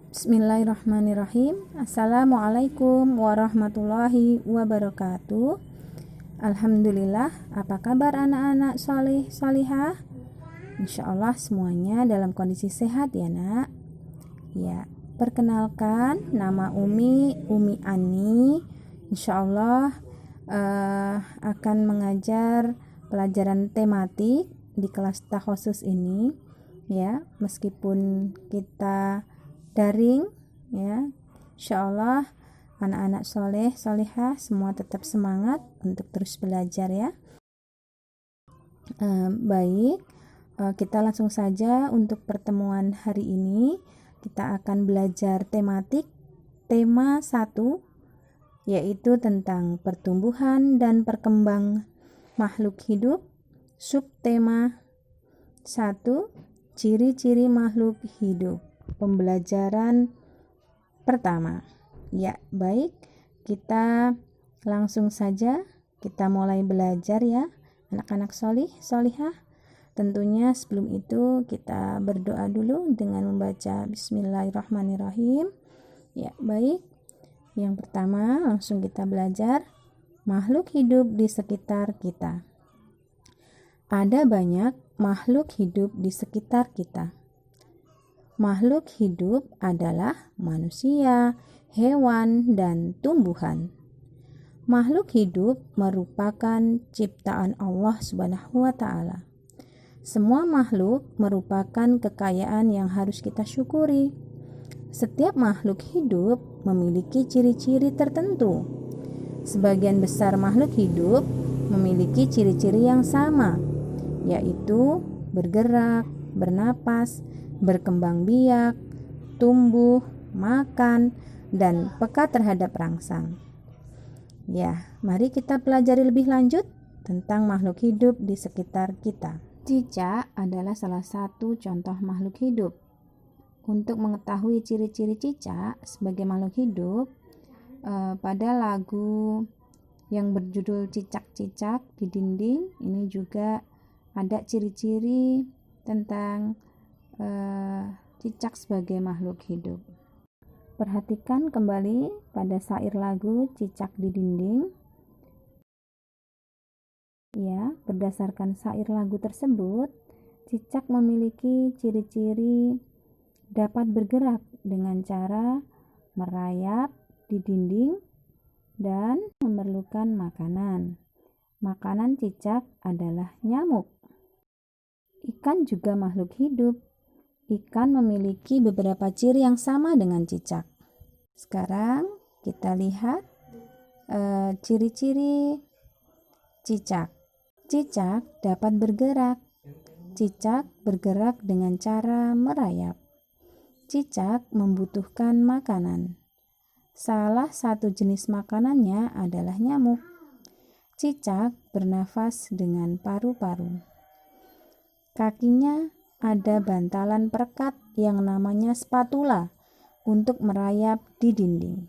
Bismillahirrahmanirrahim. Assalamualaikum warahmatullahi wabarakatuh. Alhamdulillah, apa kabar anak-anak soleh solihah? Insya Allah semuanya dalam kondisi sehat ya nak. Ya, perkenalkan nama Umi Ani. Insya Allah akan mengajar pelajaran tematik di kelas takhusus ini. Ya, meskipun kita daring ya, insyaallah anak-anak soleh solihah semua tetap semangat untuk terus belajar ya. Baik, kita langsung saja untuk pertemuan hari ini. Kita akan belajar tematik tema 1, yaitu tentang pertumbuhan dan perkembangan makhluk hidup. Subtema 1, ciri-ciri makhluk hidup. Pembelajaran pertama. Ya, baik. Kita langsung saja kita mulai belajar ya, anak-anak solihah. Tentunya sebelum itu kita berdoa dulu dengan membaca Bismillahirrahmanirrahim. Ya, baik. Yang pertama, langsung kita belajar makhluk hidup di sekitar kita. Ada banyak makhluk hidup di sekitar kita. Makhluk hidup adalah manusia, hewan, dan tumbuhan. Makhluk hidup merupakan ciptaan Allah Subhanahu wa Ta'ala. Semua makhluk merupakan kekayaan yang harus kita syukuri. Setiap makhluk hidup memiliki ciri-ciri tertentu. Sebagian besar makhluk hidup memiliki ciri-ciri yang sama, yaitu bergerak, bernapas, berkembang biak, tumbuh, makan, dan peka terhadap rangsang. Ya, mari kita pelajari lebih lanjut tentang makhluk hidup di sekitar kita. Cicak adalah salah satu contoh makhluk hidup. Untuk mengetahui ciri-ciri cicak sebagai makhluk hidup, pada lagu yang berjudul Cicak-Cicak di Dinding, ini juga ada ciri-ciri tentang cicak sebagai makhluk hidup. Perhatikan kembali pada syair lagu Cicak di Dinding. Ya, berdasarkan syair lagu tersebut, cicak memiliki ciri-ciri dapat bergerak dengan cara merayap di dinding dan memerlukan makanan. Makanan cicak adalah nyamuk. Ikan juga makhluk hidup. Ikan memiliki beberapa ciri yang sama dengan cicak. Sekarang kita lihat ciri-ciri cicak. Cicak dapat bergerak. Cicak bergerak dengan cara merayap. Cicak membutuhkan makanan. Salah satu jenis makanannya adalah nyamuk. Cicak bernafas dengan paru-paru. Kakinya ada bantalan perekat yang namanya spatula untuk merayap di dinding.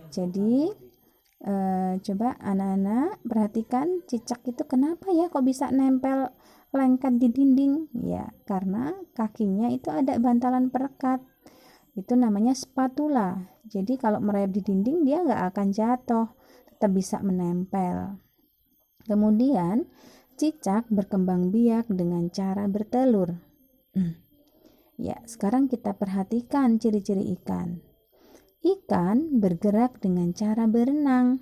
Jadi coba anak-anak perhatikan cicak itu kenapa ya kok bisa nempel lengket di dinding? Ya, karena kakinya itu ada bantalan perekat. Itu namanya spatula. Jadi kalau merayap di dinding dia nggak akan jatuh, tetap bisa menempel. Kemudian cicak berkembang biak dengan cara bertelur. Ya, sekarang kita perhatikan ciri-ciri ikan. Ikan bergerak dengan cara berenang.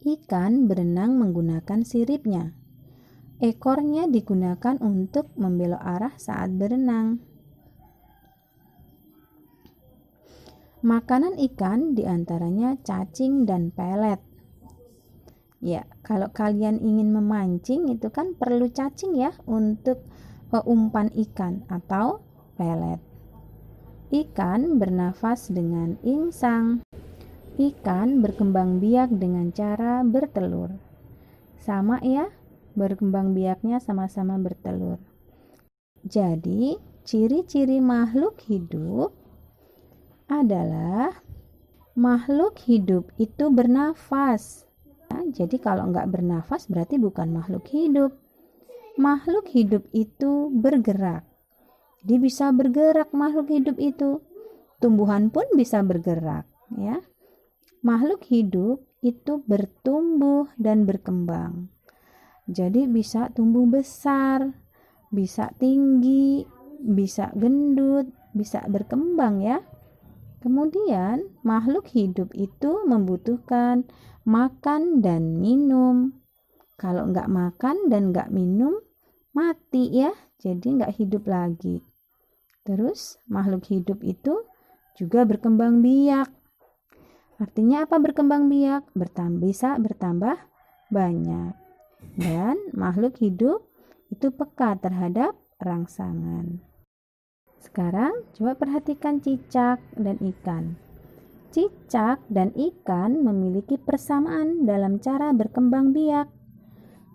Ikan berenang menggunakan siripnya. Ekornya digunakan untuk membelok arah saat berenang. Makanan ikan diantaranya cacing dan pelet. Ya, kalau kalian ingin memancing itu kan perlu cacing ya untuk umpan ikan atau pelet. Ikan bernafas dengan insang. Ikan berkembang biak dengan cara bertelur. Sama ya, berkembang biaknya sama-sama bertelur. Jadi, ciri-ciri makhluk hidup adalah makhluk hidup itu bernafas. Jadi kalau nggak bernafas berarti bukan makhluk hidup. Makhluk hidup itu bergerak. Jadi bisa bergerak makhluk hidup itu. Tumbuhan pun bisa bergerak, ya. Makhluk hidup itu bertumbuh dan berkembang. Jadi bisa tumbuh besar, bisa tinggi, bisa gendut, bisa berkembang, ya. Kemudian makhluk hidup itu membutuhkan makan dan minum. Kalau nggak makan dan nggak minum, mati ya, jadi nggak hidup lagi. Terus makhluk hidup itu juga berkembang biak. Artinya apa berkembang biak? Bisa bertambah banyak. Dan makhluk hidup itu peka terhadap rangsangan. Sekarang coba perhatikan cicak dan ikan. Cicak dan ikan memiliki persamaan dalam cara berkembang biak.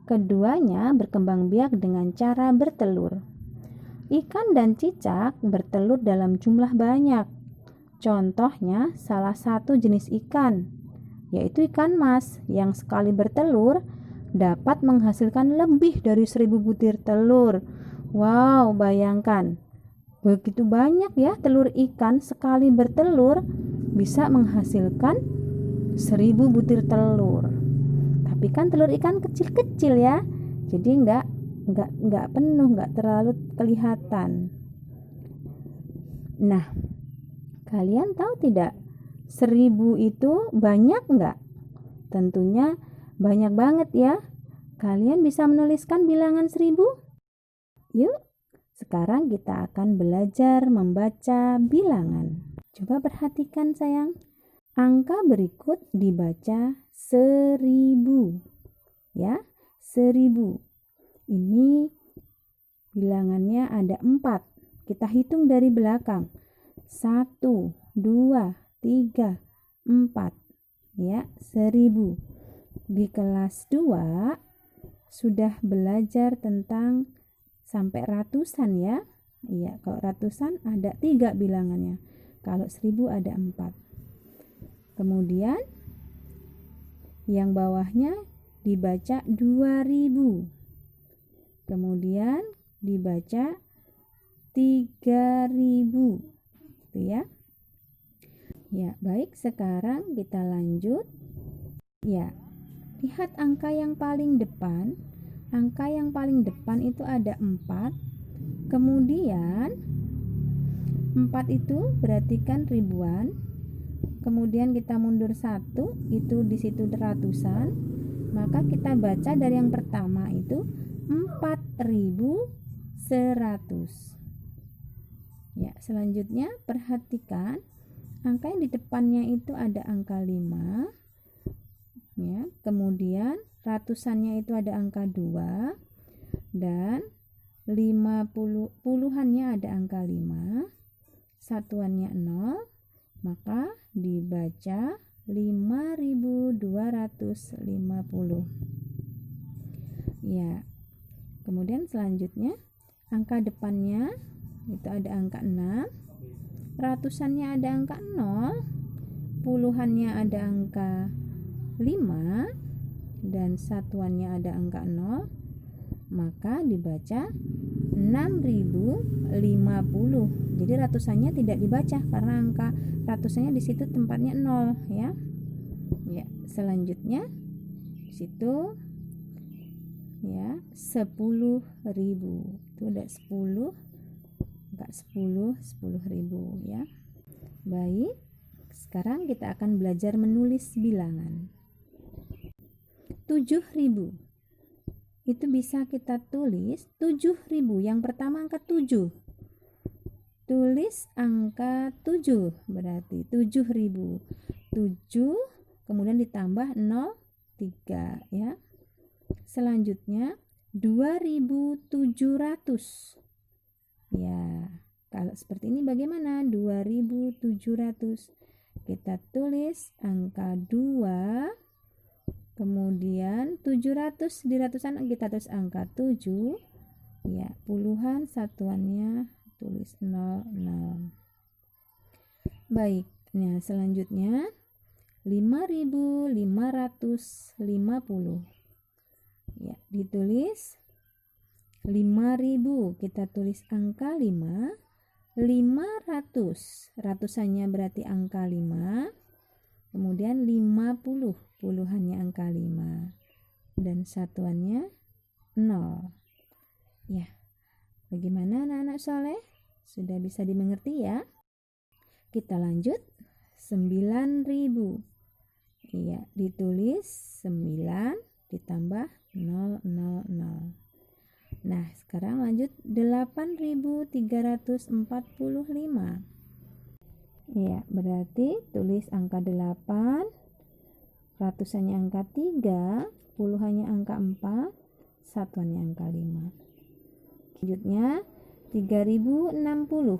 Keduanya berkembang biak dengan cara bertelur. Ikan dan cicak bertelur dalam jumlah banyak. Contohnya salah satu jenis ikan, yaitu ikan mas yang sekali bertelur dapat menghasilkan lebih dari 1000 butir telur. Wow, bayangkan. Begitu banyak ya telur ikan sekali bertelur bisa menghasilkan 1000 butir telur. Tapi kan telur ikan kecil-kecil ya, jadi nggak penuh, nggak terlalu kelihatan. Nah, kalian tahu tidak 1000 itu banyak nggak? Tentunya banyak banget ya. Kalian bisa menuliskan bilangan 1000? Yuk, sekarang kita akan belajar membaca bilangan. Coba perhatikan sayang. Angka berikut dibaca 1000. Ya, 1000. Ini bilangannya ada 4. Kita hitung dari belakang. 1, 2, 3, 4. Ya, 1000. Di kelas 2 sudah belajar tentang sampai ratusan ya. Iya, kalau ratusan ada 3 bilangannya. Kalau 1000 ada 4. Kemudian yang bawahnya dibaca 2000. Kemudian dibaca 3000. Itu ya. Ya, baik, sekarang kita lanjut. Ya, lihat angka yang paling depan. Angka yang paling depan itu ada 4. Kemudian 4 itu berarti kan ribuan. Kemudian kita mundur 1, itu di situ ratusan. Maka kita baca dari yang pertama itu 4100. Ya, selanjutnya perhatikan angka yang di depannya itu ada angka 5. Ya, kemudian ratusannya itu ada angka 2 dan 50 puluhannya ada angka 5. Satuannya 0. Maka dibaca 5250. Ya. Kemudian selanjutnya angka depannya itu ada angka 6. Ratusannya ada angka 0. Puluhannya ada angka 5 dan satuannya ada angka 0. Maka dibaca 6050. Jadi ratusannya tidak dibaca karena angka ratusannya di situ tempatnya 0 ya. Ya, selanjutnya di situ ya 10.000. Itu ada 10, enggak 10.000 ya. Baik, sekarang kita akan belajar menulis bilangan. 7.000. Itu bisa kita tulis 7.000. Yang pertama angka 7. Tulis angka 7, berarti 7.000. 7 kemudian ditambah 0, 3 ya. Selanjutnya 2.700. Ya, kalau seperti ini bagaimana? 2.700. Kita tulis angka 2, kemudian 700, di ratusan kita tulis angka 7. Ya, puluhan satuannya tulis 00. Baik, nah selanjutnya 5.550. Ya, ditulis 5.000 kita tulis angka 5. 500 ratusannya berarti angka 5. Kemudian 50 puluhannya angka 5 dan satuannya 0. Ya, bagaimana anak-anak soleh? Sudah bisa dimengerti ya? Kita lanjut. 9.000. Iya, ditulis 9 ditambah 000. Nah, sekarang lanjut 8.345. Iya, berarti tulis angka 8, ratusannya angka 3, puluhannya angka 4, satuannya angka 5. Selanjutnya 3.060.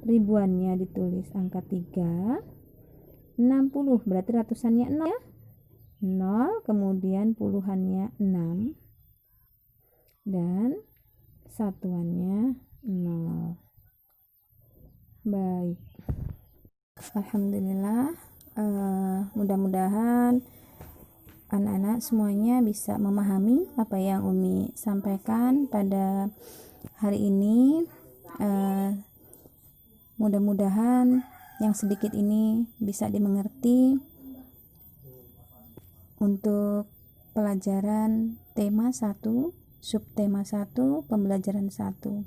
Ribuannya ditulis angka 3, 60 berarti ratusannya 0 ya. 0, kemudian puluhannya 6 dan satuannya 0. Baik, alhamdulillah, mudah-mudahan anak-anak semuanya bisa memahami apa yang Umi sampaikan pada hari ini. Mudah-mudahan yang sedikit ini bisa dimengerti untuk pelajaran tema 1, subtema 1, pembelajaran 1.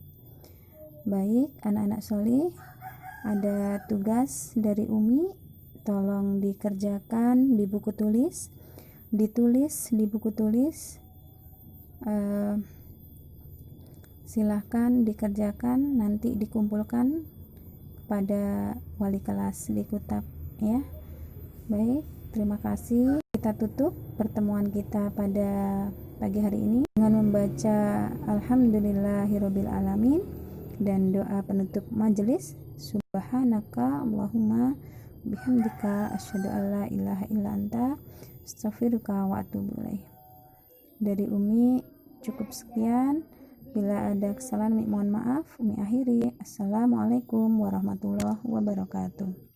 Baik, anak-anak soleh, ada tugas dari Umi, tolong dikerjakan di buku tulis, ditulis di buku tulis. Silahkan dikerjakan, nanti dikumpulkan pada wali kelas di Kutab ya. Baik, terima kasih. Kita tutup pertemuan kita pada pagi hari ini dengan membaca Alhamdulillahirabbil alamin dan doa penutup majelis. Subhanaka Allahumma bihamdika asyhadu alla ilaha illa anta astaghfiruka wa atubu ilaik. Dari Umi cukup sekian. Bila ada kesalahan mohon maaf. Umi akhiri. Assalamualaikum warahmatullahi wabarakatuh.